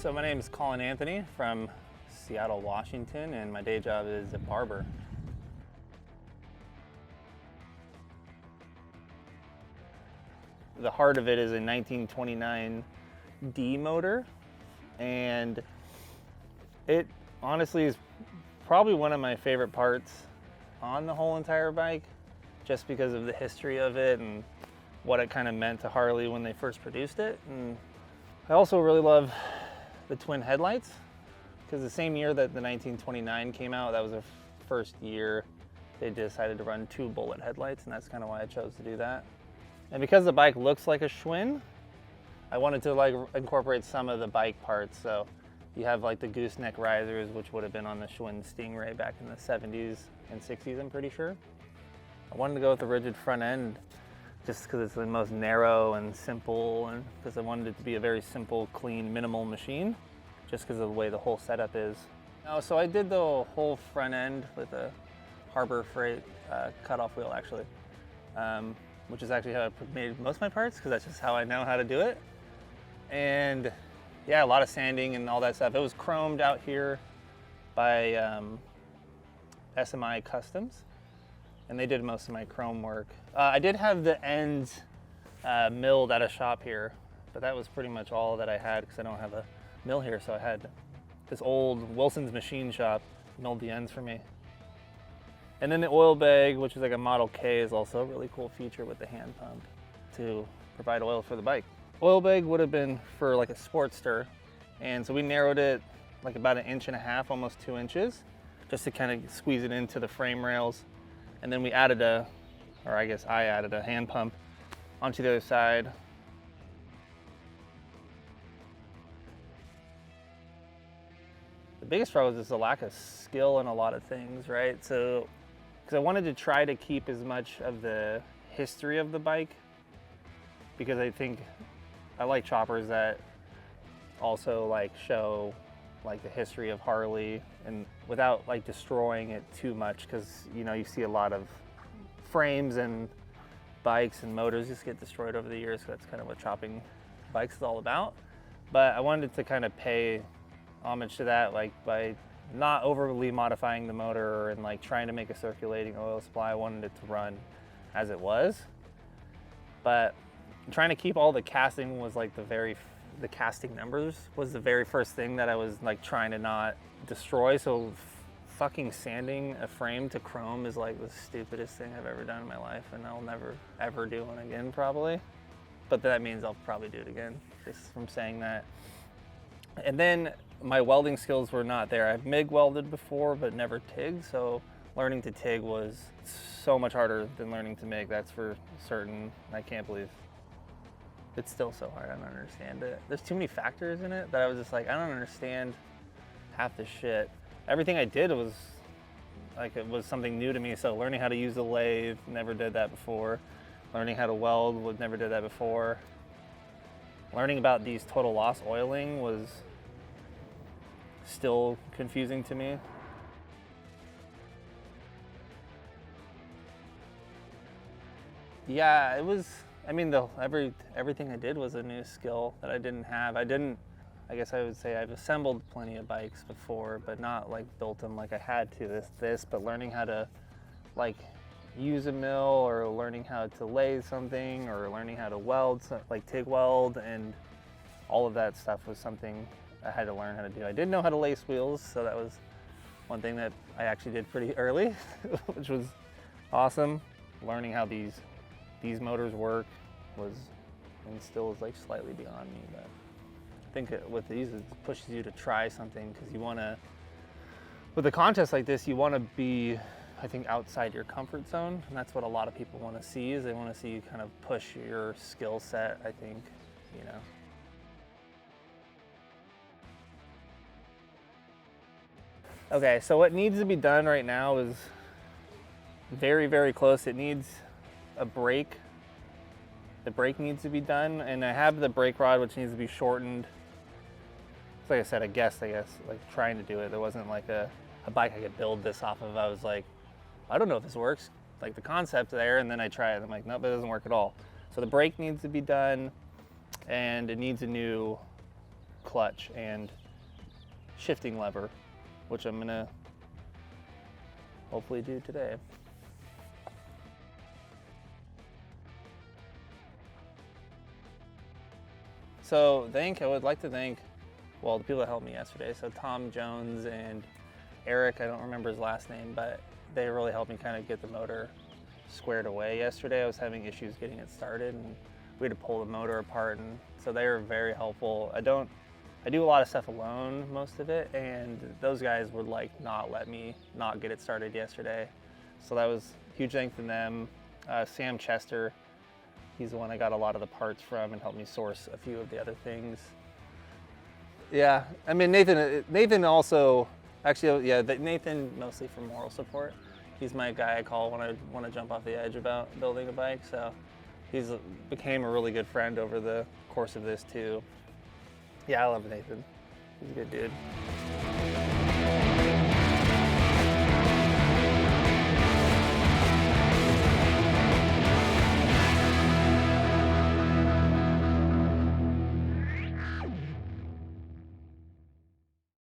So my name is Collin Anthony from Seattle, Washington, and my day job is a barber. The heart of it is a 1929 D motor, and it honestly is probably one of my favorite parts on the whole entire bike, just because of the history of it and what it kind of meant to Harley when they first produced it. And I also really love the twin headlights, because the same year that the 1929 came out, that was the first year they decided to run 2 bullet headlights, and that's kind of why I chose to do that. And because the bike looks like a Schwinn, I wanted to incorporate some of the bike parts. So you have like the gooseneck risers, which would have been on the Schwinn Stingray back in the 70s and 60s, I'm pretty sure. I wanted to go with the rigid front end just because it's the most narrow and simple, and because I wanted it to be a very simple, clean, minimal machine, just because of the way the whole setup is. So I did the whole front end with a Harbor Freight cutoff wheel, actually, which is actually how I made most of my parts, because that's just how I know how to do it. And yeah, a lot of sanding and all that stuff. It was chromed out here by SMI Customs, and they did most of my chrome work. I did have the ends milled at a shop here, but that was pretty much all that I had, because I don't have a mill here. So I had this old Wilson's machine shop milled the ends for me. And then the oil bag, which is like a Model K, is also a really cool feature with the hand pump to provide oil for the bike. Oil bag would have been for like a Sportster, and so we narrowed it like about 1.5 inches, almost 2 inches, just to kind of squeeze it into the frame rails. And then we added I added a hand pump onto the other side. The biggest struggle is just the lack of skill in a lot of things, right? So, because I wanted to try to keep as much of the history of the bike, because I think I like choppers that also like show like the history of Harley, and without like destroying it too much, because you know, you see a lot of frames and bikes and motors just get destroyed over the years. So that's kind of what chopping bikes is all about. But I wanted to kind of pay homage to that, like by not overly modifying the motor and like trying to make a circulating oil supply. I wanted it to run as it was, but trying to keep all the casting was like the casting numbers was the very first thing that I was like trying to not destroy. So fucking sanding a frame to chrome is like the stupidest thing I've ever done in my life, and I'll never ever do one again probably. But that means I'll probably do it again, just from saying that. And then my welding skills were not there. I've MIG welded before, but never TIG. So learning to TIG was so much harder than learning to MIG, that's for certain. I can't believe it's still so hard. I don't understand it. There's too many factors in it that I was just like, I don't understand half the shit. Everything I did was like, it was something new to me. So learning how to use a lathe, never did that before. Learning how to weld, never did that before. Learning about these total loss oiling was still confusing to me. Yeah, it was, I mean, everything I did was a new skill that I didn't have. I guess I would say I've assembled plenty of bikes before, but not like built them like I had to but learning how to like use a mill, or learning how to lathe something, or learning how to weld, like TIG weld, and all of that stuff was something I had to learn how to do. I did know how to lace wheels, so that was one thing that I actually did pretty early, which was awesome. Learning how these motors work was, and still is like slightly beyond me, but I think with these it pushes you to try something, because you want to, with a contest like this, you want to be, I think, outside your comfort zone, and that's what a lot of people want to see, is they want to see you kind of push your skill set, I think, you know. Okay, so what needs to be done right now is very, very close. It needs a brake. The brake needs to be done, and I have the brake rod, which needs to be shortened. So like I said, I guess, like trying to do it. There wasn't like a bike I could build this off of. I was like, I don't know if this works. Like the concept there, and then I try it, and I'm like, nope, it doesn't work at all. So the brake needs to be done, and it needs a new clutch and shifting lever, which I'm gonna hopefully do today. So I would like to thank, well, the people that helped me yesterday. So Tom Jones and Eric, I don't remember his last name, but they really helped me kind of get the motor squared away yesterday. I was having issues getting it started, and we had to pull the motor apart, and so they were very helpful. I do a lot of stuff alone, most of it, and those guys would like not let me not get it started yesterday. So that was huge thanks to them. Sam Chester, he's the one I got a lot of the parts from and helped me source a few of the other things. Yeah, I mean, Nathan also, actually, yeah, Nathan mostly for moral support. He's my guy I call when I want to jump off the edge about building a bike. So he's became a really good friend over the course of this too. Yeah, I love Nathan. He's a good dude.